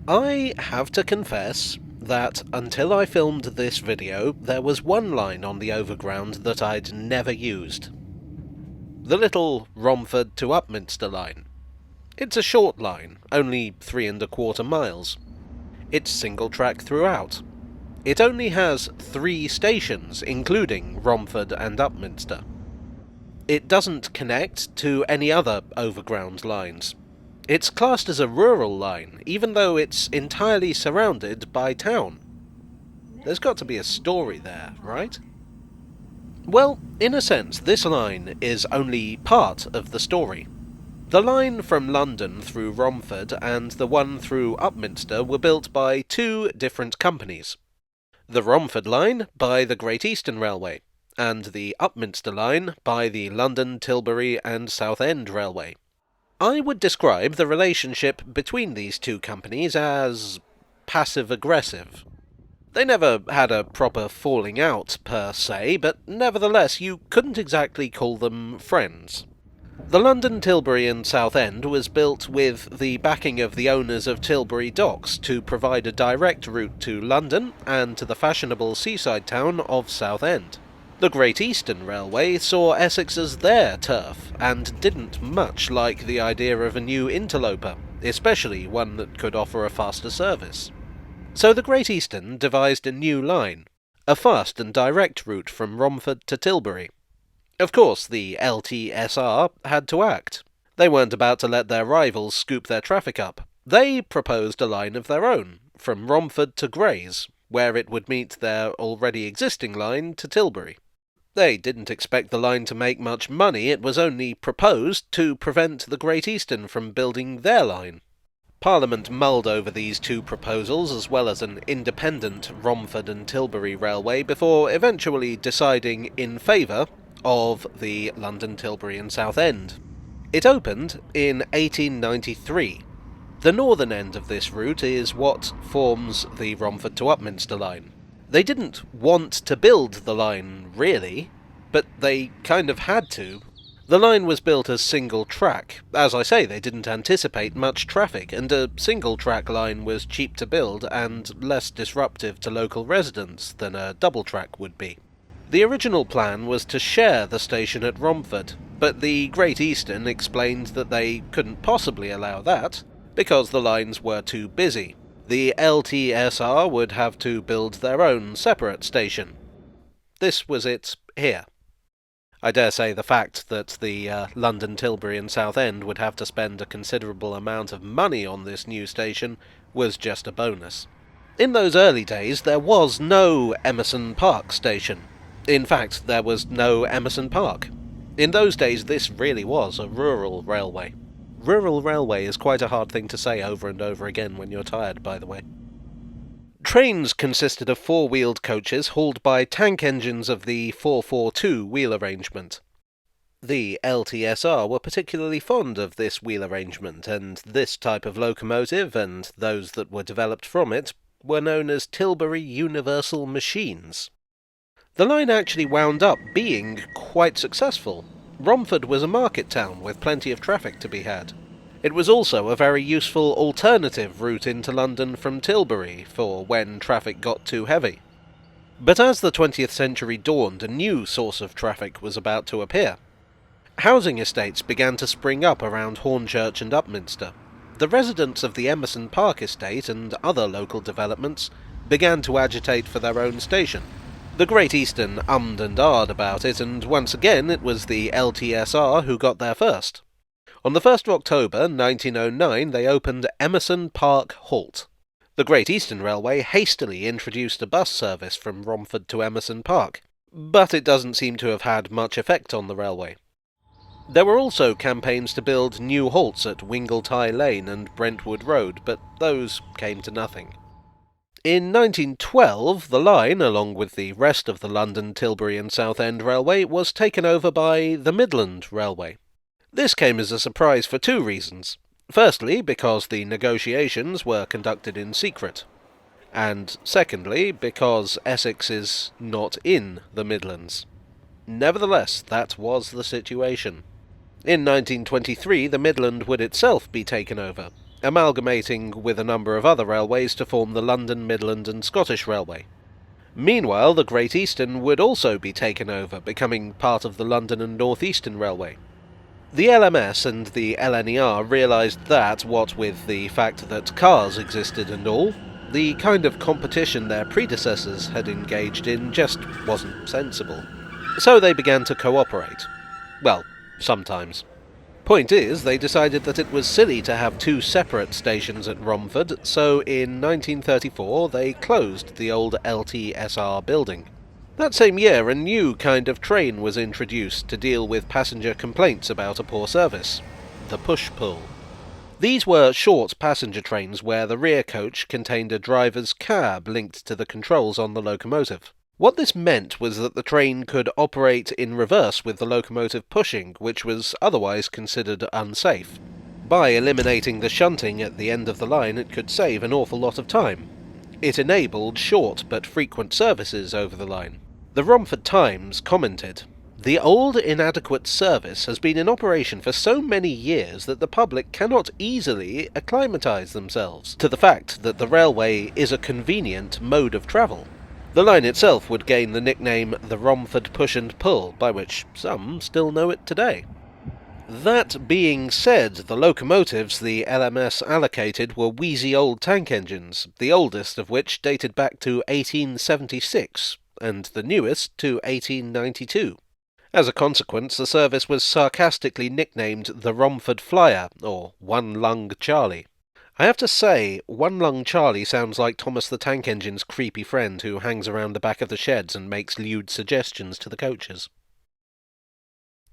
I have to confess that until I filmed this video, there was one line on the Overground that I'd never used. The little Romford-Upminster line. It's a short line, only 3¼ miles. It's single track throughout. It only has 3 stations, including Romford and Upminster. It doesn't connect to any other Overground lines. It's classed as a rural line, even though it's entirely surrounded by town. There's got to be a story there, right? Well, in a sense, this line is only part of the story. The line from London through Romford and the one through Upminster were built by 2 different companies. The Romford line by the Great Eastern Railway, and the Upminster line by the London, Tilbury and Southend Railway. I would describe the relationship between these 2 companies as passive-aggressive. They never had a proper falling out, per se, but nevertheless you couldn't exactly call them friends. The London, Tilbury and Southend was built with the backing of the owners of Tilbury Docks to provide a direct route to London and to the fashionable seaside town of Southend. The Great Eastern Railway saw Essex as their turf, and didn't much like the idea of a new interloper, especially one that could offer a faster service. So the Great Eastern devised a new line, a fast and direct route from Romford to Tilbury. Of course, the LTSR had to act. They weren't about to let their rivals scoop their traffic up. They proposed a line of their own, from Romford to Grays, where it would meet their already existing line to Tilbury. They didn't expect the line to make much money. It was only proposed to prevent the Great Eastern from building their line. Parliament mulled over these 2 proposals, as well as an independent Romford and Tilbury railway, before eventually deciding in favour of the London, Tilbury and Southend. It opened in 1893. The northern end of this route is what forms the Romford to Upminster line. They didn't want to build the line, really, but they kind of had to. The line was built as single track. As I say, they didn't anticipate much traffic, and a single track line was cheap to build and less disruptive to local residents than a double track would be. The original plan was to share the station at Romford, but the Great Eastern explained that they couldn't possibly allow that, because the lines were too busy. The LTSR would have to build their own separate station. This was it here. I dare say the fact that the London, Tilbury and Southend would have to spend a considerable amount of money on this new station was just a bonus. In those early days there was no Emerson Park station. In fact, there was no Emerson Park. In those days this really was a rural railway. Rural railway is quite a hard thing to say over and over again when you're tired, by the way. Trains consisted of 4-wheeled coaches hauled by tank engines of the 442 wheel arrangement. The LTSR were particularly fond of this wheel arrangement, and this type of locomotive, and those that were developed from it, were known as Tilbury Universal Machines. The line actually wound up being quite successful. Romford was a market town with plenty of traffic to be had. It was also a very useful alternative route into London from Tilbury for when traffic got too heavy. But as the 20th century dawned, a new source of traffic was about to appear. Housing estates began to spring up around Hornchurch and Upminster. The residents of the Emerson Park estate and other local developments began to agitate for their own station. The Great Eastern ummed and ahed about it, and once again it was the LTSR who got there first. On the 1st of October 1909 they opened Emerson Park Halt. The Great Eastern Railway hastily introduced a bus service from Romford to Emerson Park, but it doesn't seem to have had much effect on the railway. There were also campaigns to build new halts at Wingletie Lane and Brentwood Road, but those came to nothing. In 1912, the line, along with the rest of the London, Tilbury and Southend Railway, was taken over by the Midland Railway. This came as a surprise for 2 reasons. Firstly, because the negotiations were conducted in secret. And secondly, because Essex is not in the Midlands. Nevertheless, that was the situation. In 1923, the Midland would itself be taken over, amalgamating with a number of other railways to form the London, Midland and Scottish Railway. Meanwhile, the Great Eastern would also be taken over, becoming part of the London and North Eastern Railway. The LMS and the LNER realised that, what with the fact that cars existed and all, the kind of competition their predecessors had engaged in just wasn't sensible. So they began to cooperate. Well, sometimes. Point is, they decided that it was silly to have two separate stations at Romford, so in 1934 they closed the old LTSR building. That same year, a new kind of train was introduced to deal with passenger complaints about a poor service: the push-pull. These were short passenger trains where the rear coach contained a driver's cab linked to the controls on the locomotive. What this meant was that the train could operate in reverse with the locomotive pushing, which was otherwise considered unsafe. By eliminating the shunting at the end of the line, it could save an awful lot of time. It enabled short but frequent services over the line. The Romford Times commented, "The old inadequate service has been in operation for so many years that the public cannot easily acclimatise themselves to the fact that the railway is a convenient mode of travel." The line itself would gain the nickname the Romford Push and Pull, by which some still know it today. That being said, the locomotives the LMS allocated were wheezy old tank engines, the oldest of which dated back to 1876, and the newest to 1892. As a consequence, the service was sarcastically nicknamed the Romford Flyer, or One Lung Charlie. I have to say, One Lung Charlie sounds like Thomas the Tank Engine's creepy friend who hangs around the back of the sheds and makes lewd suggestions to the coaches.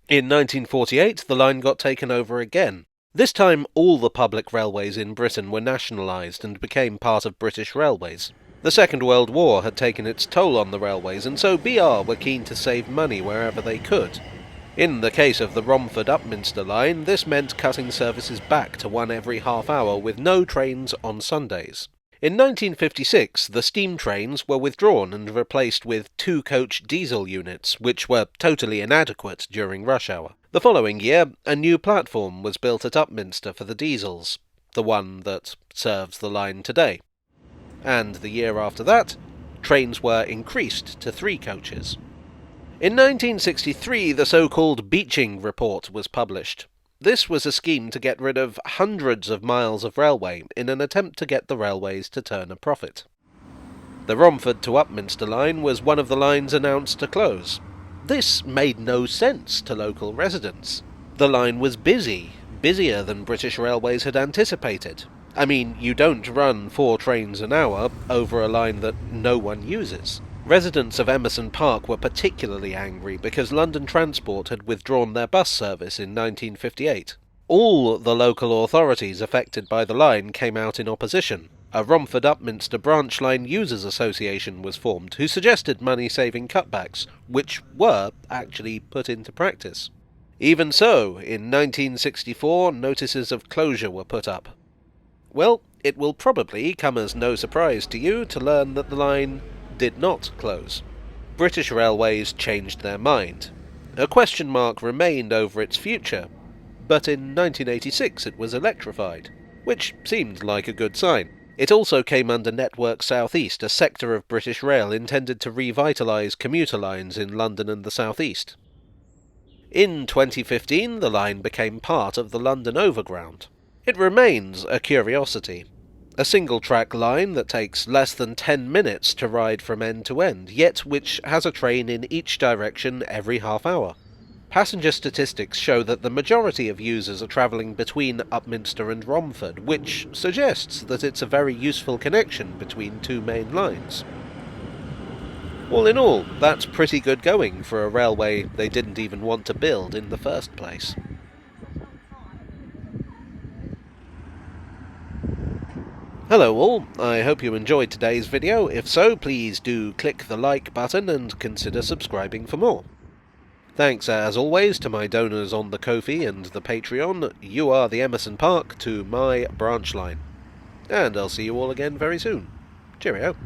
In 1948, the line got taken over again. This time, all the public railways in Britain were nationalised and became part of British Railways. The Second World War had taken its toll on the railways, and so BR were keen to save money wherever they could. In the case of the Romford-Upminster line, this meant cutting services back to one every half hour with no trains on Sundays. In 1956, the steam trains were withdrawn and replaced with two-coach diesel units, which were totally inadequate during rush hour. The following year, a new platform was built at Upminster for the diesels, the one that serves the line today. And the year after that, trains were increased to 3 coaches. In 1963, the so-called Beeching Report was published. This was a scheme to get rid of hundreds of miles of railway in an attempt to get the railways to turn a profit. The Romford to Upminster line was one of the lines announced to close. This made no sense to local residents. The line was busy, busier than British Railways had anticipated. I mean, you don't run 4 trains an hour over a line that no one uses. Residents of Emerson Park were particularly angry because London Transport had withdrawn their bus service in 1958. All the local authorities affected by the line came out in opposition. A Romford-Upminster branch line users association was formed, who suggested money-saving cutbacks, which were actually put into practice. Even so, in 1964, notices of closure were put up. Well, it will probably come as no surprise to you to learn that the line did not close. British Railways changed their mind. A question mark remained over its future, but in 1986 it was electrified, which seemed like a good sign. It also came under Network South East, a sector of British Rail intended to revitalise commuter lines in London and the South East. In 2015, the line became part of the London Overground. It remains a curiosity. A single-track line that takes less than 10 minutes to ride from end to end, yet which has a train in each direction every half hour. Passenger statistics show that the majority of users are travelling between Upminster and Romford, which suggests that it's a very useful connection between 2 main lines. All in all, that's pretty good going for a railway they didn't even want to build in the first place. Hello all, I hope you enjoyed today's video. If so, please do click the like button and consider subscribing for more. Thanks as always to my donors on the Ko-fi and the Patreon. You are the Emerson Park to my branch line. And I'll see you all again very soon. Cheerio.